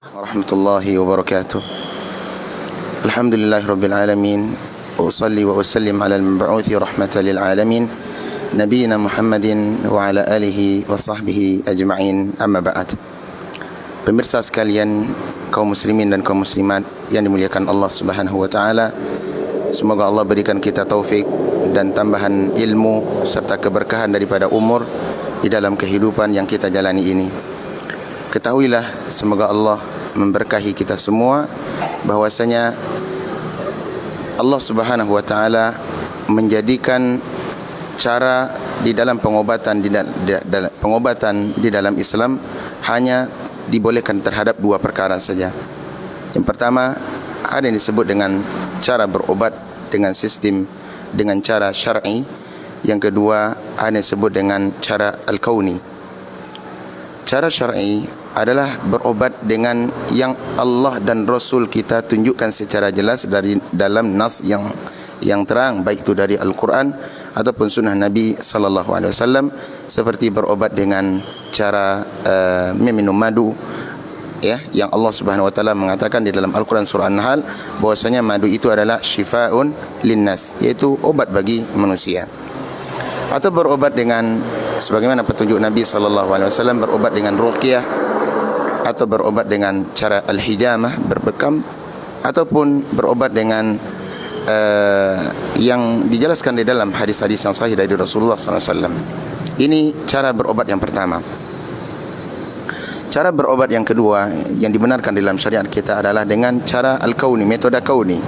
warahmatullahi wabarakatuh. Alhamdulillahi rabbil alamin. Usalli wa usallim ala al-mab'uthi rahmatan lil alamin, nabiyina Muhammadin wa ala alihi wa sahbihi ajma'in, amma ba'd. Pemirsa sekalian, kaum muslimin dan kaum muslimat yang dimuliakan Allah Subhanahu wa taala, semoga Allah berikan kita taufik dan tambahan ilmu serta keberkahan daripada umur di dalam kehidupan yang kita jalani ini. Ketahuilah, semoga Allah memberkahi kita semua, bahwasanya Allah Subhanahu wa taala menjadikan cara di dalam pengobatan di dalam Islam hanya dibolehkan terhadap dua perkara saja. Yang pertama, ada yang disebut dengan cara berobat dengan sistem dengan cara syar'i. Yang kedua, ada yang disebut dengan cara al-kauni. Cara syar'i adalah berobat dengan yang Allah dan Rasul kita tunjukkan secara jelas dari dalam nas yang terang, baik itu dari Al-Quran ataupun sunnah Nabi sallallahu alaihi wasallam, seperti berobat dengan cara meminum madu, ya, yang Allah Subhanahu wa taala mengatakan di dalam Al-Quran surah An-Nahl bahwasanya madu itu adalah syifaun linnas, yaitu obat bagi manusia. Atau berobat dengan sebagaimana petunjuk Nabi sallallahu alaihi wasallam, berobat dengan ruqyah, atau berobat dengan cara al-hijamah, berbekam, ataupun berobat dengan yang dijelaskan di dalam hadis-hadis yang sahih dari Rasulullah sallallahu alaihi wasallam. Ini cara berobat yang pertama. Cara berobat yang kedua yang dibenarkan dalam syariat kita adalah dengan cara al-kauni, metode kauni,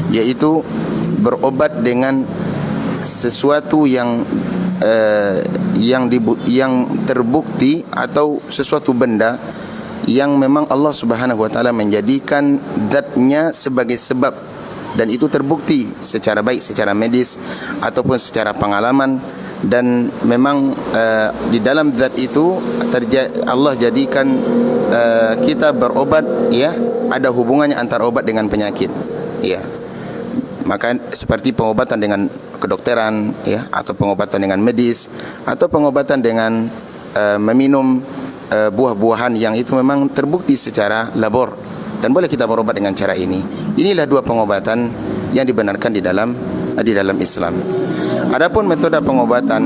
yaitu berobat dengan sesuatu yang terbukti atau sesuatu benda yang memang Allah Subhanahu wa taala menjadikan zatnya sebagai sebab, dan itu terbukti secara baik secara medis ataupun secara pengalaman, dan memang di dalam zat itu Allah jadikan kita berobat, ya, ada hubungannya antara obat dengan penyakit, ya. Maka seperti pengobatan dengan kedokteran, ya, atau pengobatan dengan medis, atau pengobatan dengan meminum buah-buahan yang itu memang terbukti secara labor, dan boleh kita berobat dengan cara ini. Inilah dua pengobatan yang dibenarkan di dalam Islam. Adapun metode pengobatan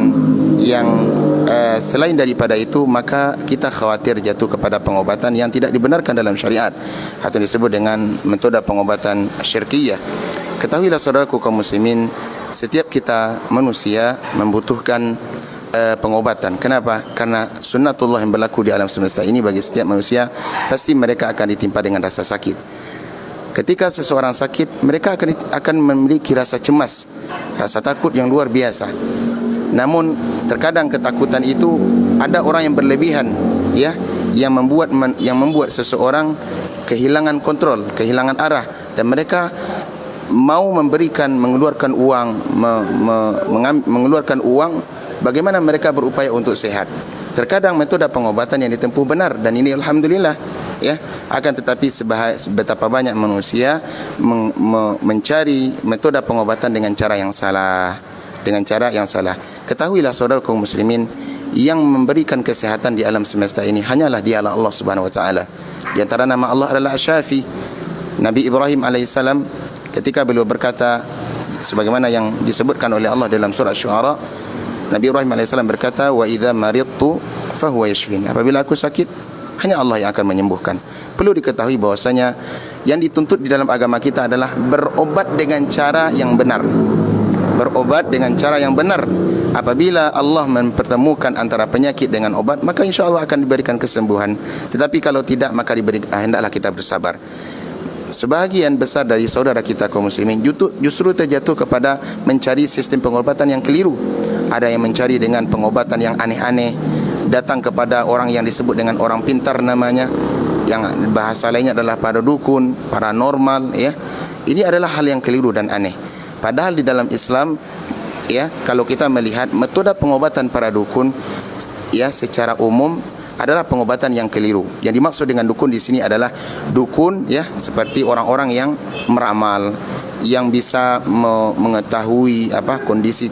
yang selain daripada itu, maka kita khawatir jatuh kepada pengobatan yang tidak dibenarkan dalam syariat, atau disebut dengan metode pengobatan syirkiyah. Ketahuilah saudaraku kaum muslimin, setiap kita manusia membutuhkan pengobatan. Kenapa? Karena sunnatullah yang berlaku di alam semesta ini, bagi setiap manusia pasti mereka akan ditimpa dengan rasa sakit. Ketika seseorang sakit, mereka akan memiliki rasa cemas, rasa takut yang luar biasa. Namun terkadang ketakutan itu ada orang yang berlebihan, ya, yang membuat seseorang kehilangan kontrol, kehilangan arah, dan mereka mau mengeluarkan uang, bagaimana mereka berupaya untuk sehat. Terkadang metode pengobatan yang ditempuh benar, dan ini alhamdulillah, ya. Akan tetapi betapa banyak manusia mencari metode pengobatan dengan cara yang salah, Ketahuilah saudara kaum muslimin, yang memberikan kesehatan di alam semesta ini hanyalah dialah Allah Subhanahu wa taala. Di antara nama Allah adalah Asy-Syafi. Nabi Ibrahim alaihissalam, ketika beliau berkata sebagaimana yang disebutkan oleh Allah dalam surah Asy-Syu'ara, Nabi Ibrahim alaihissalam berkata, wa idza maridtu fahuwa yashfin. Apabila aku sakit, hanya Allah yang akan menyembuhkan. Perlu diketahui bahwasanya yang dituntut di dalam agama kita adalah berobat dengan cara yang benar. Berobat dengan cara yang benar. Apabila Allah mempertemukan antara penyakit dengan obat, maka insya-Allah akan diberikan kesembuhan. Tetapi kalau tidak, maka hendaklah kita bersabar. Sebahagian besar dari saudara kita kaum muslimin justru terjatuh kepada mencari sistem pengobatan yang keliru. Ada yang mencari dengan pengobatan yang aneh-aneh, datang kepada orang yang disebut dengan orang pintar namanya, yang bahasa lainnya adalah para dukun, paranormal, ya. Ini adalah hal yang keliru dan aneh. Padahal di dalam Islam, ya, kalau kita melihat metode pengobatan para dukun, ya, secara umum adalah pengobatan yang keliru. Yang dimaksud dengan dukun di sini adalah dukun, ya, seperti orang-orang yang meramal, yang bisa mengetahui kondisi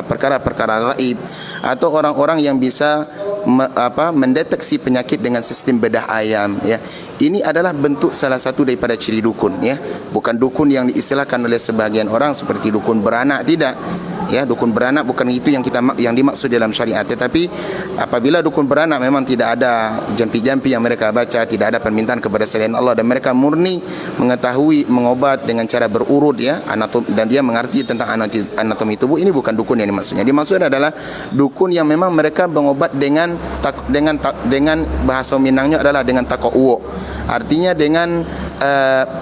perkara-perkara gaib, atau orang-orang yang bisa mendeteksi penyakit dengan sistem bedah ayam, ya. Ini adalah bentuk salah satu daripada ciri dukun, ya. Bukan dukun yang diistilahkan oleh sebahagian orang seperti dukun beranak, tidak. Ya, dukun beranak bukan itu yang dimaksud dalam syariat. Tetapi apabila dukun beranak memang tidak ada jampi-jampi yang mereka baca, tidak ada permintaan kepada selain Allah, dan mereka murni mengetahui mengobat dengan cara berurut, ya, dan dia mengerti tentang anatomi tubuh. Ini bukan dukun yang dimaksudnya. Dimaksud adalah dukun yang memang mereka mengobat dengan bahasa Minangnya adalah dengan taqwa. Artinya dengan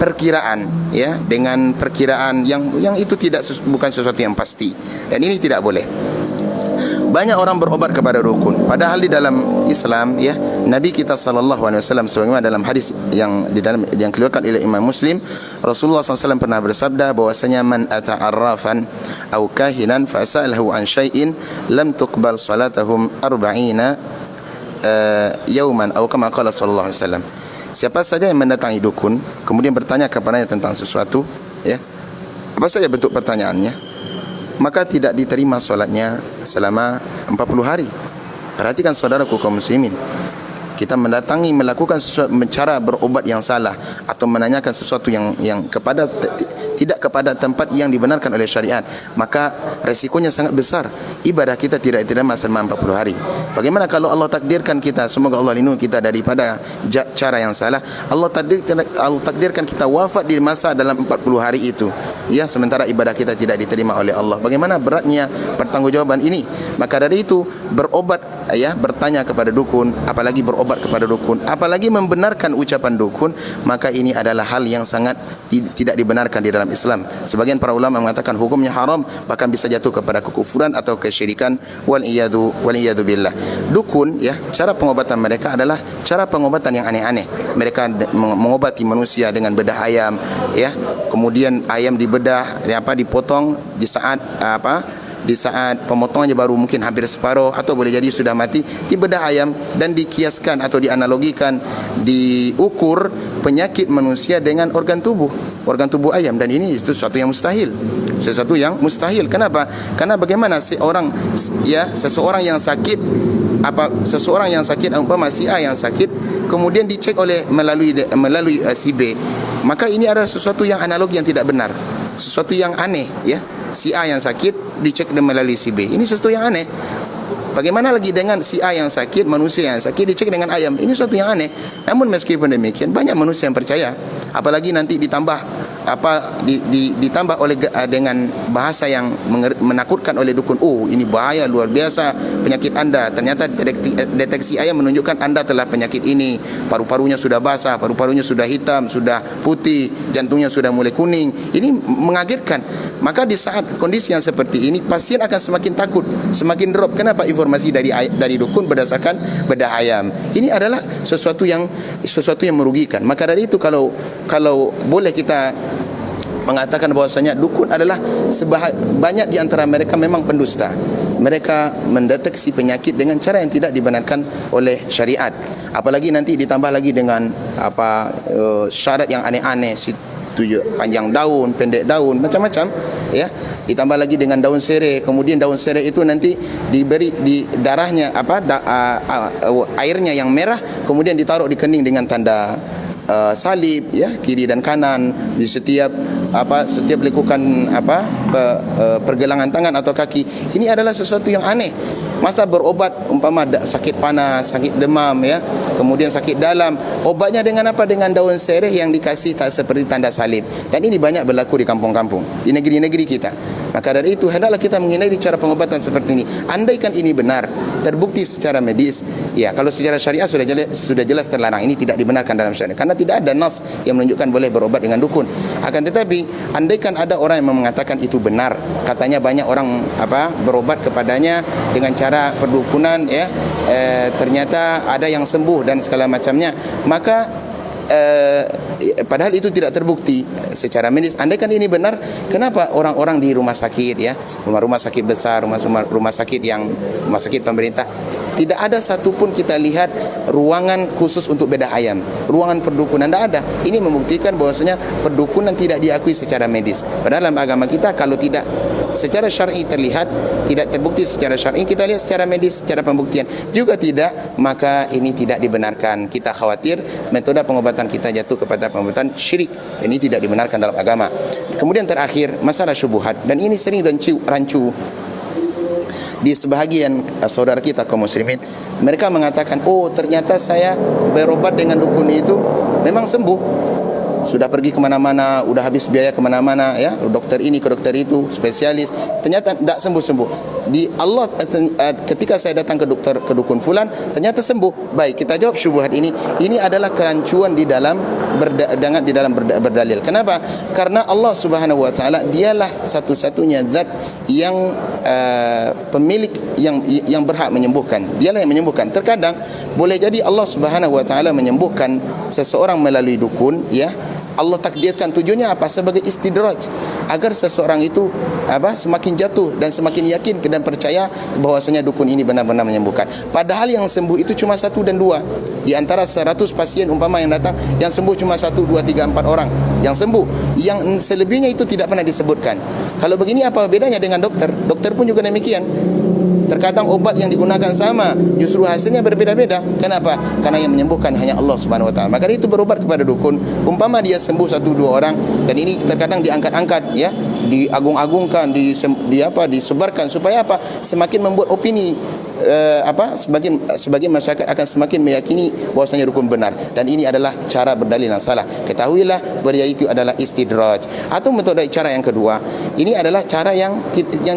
perkiraan, ya, dengan perkiraan yang itu bukan sesuatu yang pasti, dan ini tidak boleh. Banyak orang berobat kepada dukun, padahal di dalam Islam, ya, Nabi kita sallallahu alaihi wasallam sebagaimana dalam hadis yang dikeluarkan oleh Imam Muslim, Rasulullah SAW pernah bersabda bahwasanya man ata'arrafan aw kahinan fa sa'alahu an syai'in lam tuqbal salatahum 40 yauman aw kama qala sallallahu alaihi wasallam. Siapa saja yang mendatangi dukun kemudian bertanya kepadanya tentang sesuatu, ya, apa saja bentuk pertanyaannya, maka tidak diterima solatnya selama 40 hari. Perhatikan saudaraku kaum muslimin, kita mendatangi melakukan sesuatu, cara berobat yang salah atau menanyakan sesuatu yang tidak kepada tempat yang dibenarkan oleh syariat, maka resikonya sangat besar. Ibadah kita tidak diterima selama 40 hari. Bagaimana kalau Allah takdirkan kita, semoga Allah lindungi kita daripada cara yang salah, Allah takdirkan kita wafat di masa dalam 40 hari itu, ya, sementara ibadah kita tidak diterima oleh Allah. Bagaimana beratnya pertanggungjawaban ini? Maka dari itu berobat, ya, bertanya kepada dukun, apalagi berobat kepada dukun, apalagi membenarkan ucapan dukun, maka ini adalah hal yang sangat tidak dibenarkan di dalam Islam. Sebagian para ulama mengatakan hukumnya haram, bahkan bisa jatuh kepada kekufuran atau kesyirikan, wal iyadu billah. Dukun, ya, cara pengobatan mereka adalah cara pengobatan yang aneh-aneh. Mereka mengobati manusia dengan bedah ayam, ya, kemudian ayam dibedah, dipotong di saat pemotongannya baru mungkin hampir separuh atau boleh jadi sudah mati, dibedah ayam dan dikiaskan atau dianalogikan, diukur penyakit manusia dengan organ tubuh ayam, dan ini sesuatu yang mustahil. Kenapa? Karena bagaimana seseorang yang sakit, umpama si A yang sakit, kemudian dicek melalui si B, maka ini adalah sesuatu yang analogi yang tidak benar, sesuatu yang aneh, ya. Si A yang sakit dicek melalui si B, ini sesuatu yang aneh. Bagaimana lagi dengan si A yang sakit, manusia yang sakit dicek dengan ayam, ini sesuatu yang aneh. Namun meskipun demikian banyak manusia yang percaya, apalagi nanti ditambah oleh dengan bahasa yang menakutkan oleh dukun. Oh, ini bahaya luar biasa penyakit Anda. Ternyata deteksi ayam menunjukkan Anda telah penyakit ini. Paru-parunya sudah basah, paru-parunya sudah hitam, sudah putih, jantungnya sudah mulai kuning. Ini mengagetkan. Maka di saat kondisi yang seperti ini, pasien akan semakin takut, semakin drop. Kenapa? Informasi dari dukun berdasarkan bedah ayam. Ini adalah sesuatu yang merugikan. Maka dari itu kalau boleh kita mengatakan bahwasanya dukun adalah banyak di antara mereka memang pendusta. Mereka mendeteksi penyakit dengan cara yang tidak dibenarkan oleh syariat. Apalagi nanti ditambah lagi dengan syarat yang aneh-aneh, panjang daun, pendek daun, macam-macam, ya. Ditambah lagi dengan daun serai. Kemudian daun serai itu nanti diberi di darahnya airnya yang merah, kemudian ditaruh di kening dengan tanda salib, ya, kiri dan kanan di setiap lekukan pergelangan tangan atau kaki. Ini adalah sesuatu yang aneh. Masa berobat umpama sakit panas, sakit demam, ya, kemudian sakit dalam, obatnya dengan apa? Dengan daun sereh yang dikasih seperti tanda salib. Dan ini banyak berlaku di kampung-kampung, di negeri-negeri kita. Maka dari itu hendaklah kita menghindari cara pengobatan seperti ini. Andaikan ini benar, terbukti secara medis, ya, kalau secara syariat sudah jelas terlarang. Ini tidak dibenarkan dalam syariat karena tidak ada nas yang menunjukkan boleh berobat dengan dukun. Akan tetapi andaikan ada orang yang mengatakan itu benar, katanya banyak orang berobat kepadanya dengan cara perdukunan, ya, ternyata ada yang sembuh dan segala macamnya, maka padahal itu tidak terbukti secara medis. Andaikan ini benar, kenapa orang-orang di rumah sakit, ya, rumah sakit besar, rumah sakit pemerintah, tidak ada satupun kita lihat ruangan khusus untuk bedah ayam, ruangan perdukunan, tidak ada. Ini membuktikan bahwasanya perdukunan tidak diakui secara medis. Padahal dalam agama kita, kalau tidak secara syar'i terlihat, tidak terbukti secara syar'i, kita lihat secara medis, secara pembuktian juga tidak, maka ini tidak dibenarkan. Kita khawatir metode pengobatan kita jatuh kepada pengobatan syirik. Ini tidak dibenarkan dalam agama. Kemudian terakhir, masalah syubhat, dan ini sering rancu di sebahagian saudara kita kaum muslimin. Mereka mengatakan, oh ternyata saya berobat dengan dukun itu memang sembuh. Sudah pergi kemana-mana, udah habis biaya kemana-mana, ya, dokter ini ke dokter itu, spesialis, ternyata tidak sembuh-sembuh. Di Allah, ketika saya datang ke dukun fulan, ternyata sembuh. Baik, kita jawab syubhat ini. Ini adalah kerancuan di dalam berdalil. Kenapa? Karena Allah Subhanahu wa taala dialah satu-satunya zat yang pemilik yang berhak menyembuhkan. Dialah yang menyembuhkan. Terkadang boleh jadi Allah Subhanahu wa taala menyembuhkan seseorang melalui dukun, ya. Allah takdirkan, tujuannya apa? Sebagai istidraj, agar seseorang itu semakin jatuh dan semakin yakin dan percaya bahwasanya dukun ini benar-benar menyembuhkan. Padahal yang sembuh itu cuma 1 dan 2. Di antara 100 pasien umpama yang datang, yang sembuh cuma 1, 2, 3, 4 orang yang sembuh. Yang selebihnya itu tidak pernah disebutkan. Kalau begini apa bedanya dengan dokter? Dokter pun juga demikian. Terkadang obat yang digunakan sama, justru hasilnya berbeda-beda. Kenapa? Karena yang menyembuhkan hanya Allah Subhanahu wa taala. Maka itu berobat kepada dukun, umpama dia sembuh 1, 2 orang, dan ini terkadang diangkat-angkat, ya, diagung-agungkan, disebarkan supaya apa? Semakin membuat opini sebagian masyarakat akan semakin meyakini bahwasanya dukun benar, dan ini adalah cara berdalil yang salah. Ketahuilah bahwa itu adalah istidraj. Atau metode cara yang kedua, ini adalah cara yang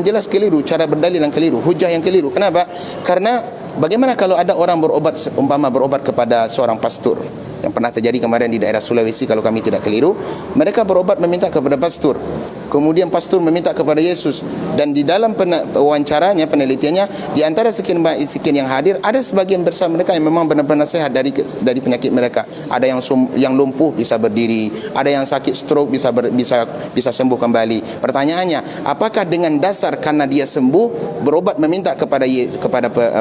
jelas keliru, cara berdalil yang keliru, hujah yang keliru. Kenapa? Karena bagaimana kalau ada orang berobat kepada seorang pastor, yang pernah terjadi kemarin di daerah Sulawesi kalau kami tidak keliru. Mereka berobat meminta kepada pastor, kemudian pastor meminta kepada Yesus, dan di dalam wawancaranya, penelitiannya, di antara sekian yang hadir, ada sebagian besar mereka yang memang benar-benar sehat dari penyakit mereka. Ada yang lumpuh bisa berdiri, ada yang sakit stroke bisa sembuh kembali. Pertanyaannya, apakah dengan dasar karena dia sembuh berobat meminta kepada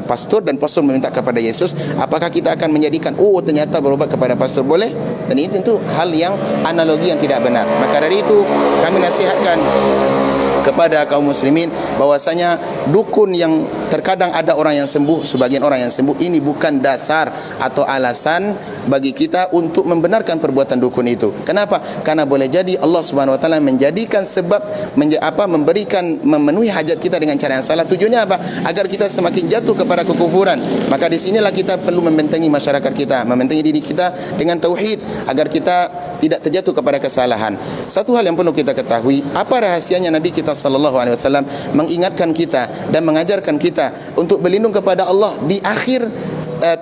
pastor, dan pastor meminta kepada Yesus, apakah kita akan menjadikan ternyata berobat kepada pastor boleh? Dan itu tentu hal yang analogi yang tidak benar. Maka dari itu kami nasihatkan kepada kaum muslimin bahwasanya dukun yang terkadang ada orang yang sembuh, sebagian orang yang sembuh, ini bukan dasar atau alasan bagi kita untuk membenarkan perbuatan dukun itu. Kenapa? Karena boleh jadi Allah Subhanahu wa taala menjadikan sebab memenuhi hajat kita dengan cara yang salah. Tujuannya apa? Agar kita semakin jatuh kepada kekufuran. Maka di sinilah kita perlu membentengi masyarakat kita, membentengi diri kita dengan tauhid, agar kita tidak terjatuh kepada kesalahan. Satu hal yang perlu kita ketahui, apa rahasianya Nabi kita sallallahu alaihi wasallam mengingatkan kita dan mengajarkan kita untuk berlindung kepada Allah di akhir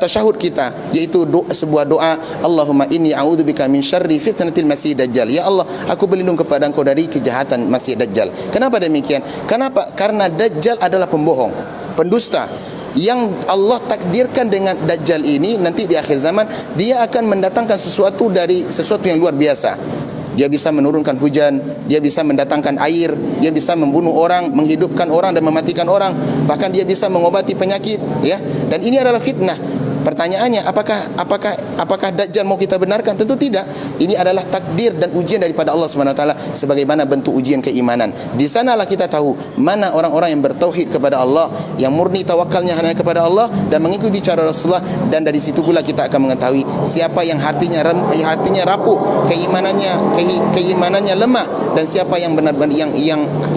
tasyahud kita, yaitu sebuah doa, Allahumma inni a'udzubika min syarri fitnatil masih dajjal. Ya Allah, aku berlindung kepada Engkau dari kejahatan Masih Dajjal. Kenapa demikian? Kenapa? Karena Dajjal adalah pembohong, pendusta, yang Allah takdirkan dengan Dajjal ini nanti di akhir zaman dia akan mendatangkan sesuatu yang luar biasa. Dia bisa menurunkan hujan, dia bisa mendatangkan air, dia bisa membunuh orang, menghidupkan orang dan mematikan orang, bahkan dia bisa mengobati penyakit, ya. Dan ini adalah fitnah. Pertanyaannya, apakah Dajjal mau kita benarkan? Tentu tidak. Ini adalah takdir dan ujian daripada Allah Subhanahu wa taala sebagaimana bentuk ujian keimanan. Di sanalah kita tahu mana orang-orang yang bertauhid kepada Allah, yang murni tawakalnya hanya kepada Allah dan mengikuti cara Rasulullah, dan dari situ pula kita akan mengetahui siapa yang hatinya rapuh, keimanannya lemah, dan siapa yang benar-benar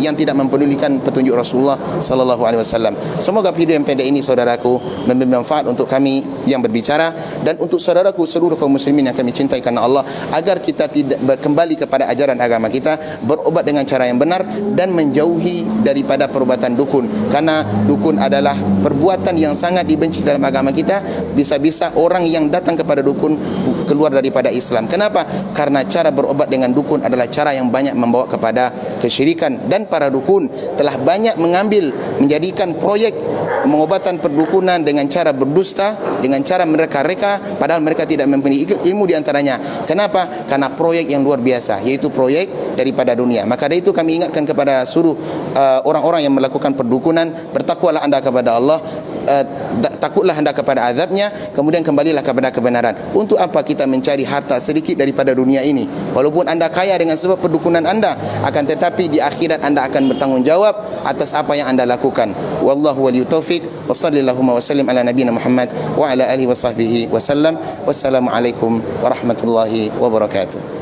yang tidak mempedulikan petunjuk Rasulullah sallallahu alaihi wasallam. Semoga video yang pendek ini saudaraku memberi manfaat untuk kami yang berbicara dan untuk saudaraku seluruh kaum muslimin yang kami cintai karena Allah, agar kita tidak kembali kepada ajaran agama kita, berobat dengan cara yang benar dan menjauhi daripada perubatan dukun, karena dukun adalah perbuatan yang sangat dibenci dalam agama kita. Bisa-bisa orang yang datang kepada dukun keluar daripada Islam. Kenapa? Karena cara berobat dengan dukun adalah cara yang banyak membawa kepada kesyirikan, dan para dukun telah banyak menjadikan proyek pengobatan perdukunan dengan cara berdusta, dengan cara mereka-reka, padahal mereka tidak mempunyai ilmu di antaranya. Kenapa? Karena proyek yang luar biasa, yaitu proyek daripada dunia. Maka dari itu kami ingatkan kepada seluruh orang-orang yang melakukan perdukunan, bertakwalah anda kepada Allah, takutlah anda kepada azabnya, kemudian kembalilah kepada kebenaran. Untuk apa kita mencari harta sedikit daripada dunia ini? Walaupun anda kaya dengan sebab perdukunan anda, akan tetapi di akhirat anda akan bertanggung jawab atas apa yang anda lakukan. Wallahu waliyut taufiq, wa sallallahu wa sallim ala nabiyina Muhammad wa ala alihi wa sahbihi wa sallam. Wassalamu alaikum warahmatullahi wabarakatuh.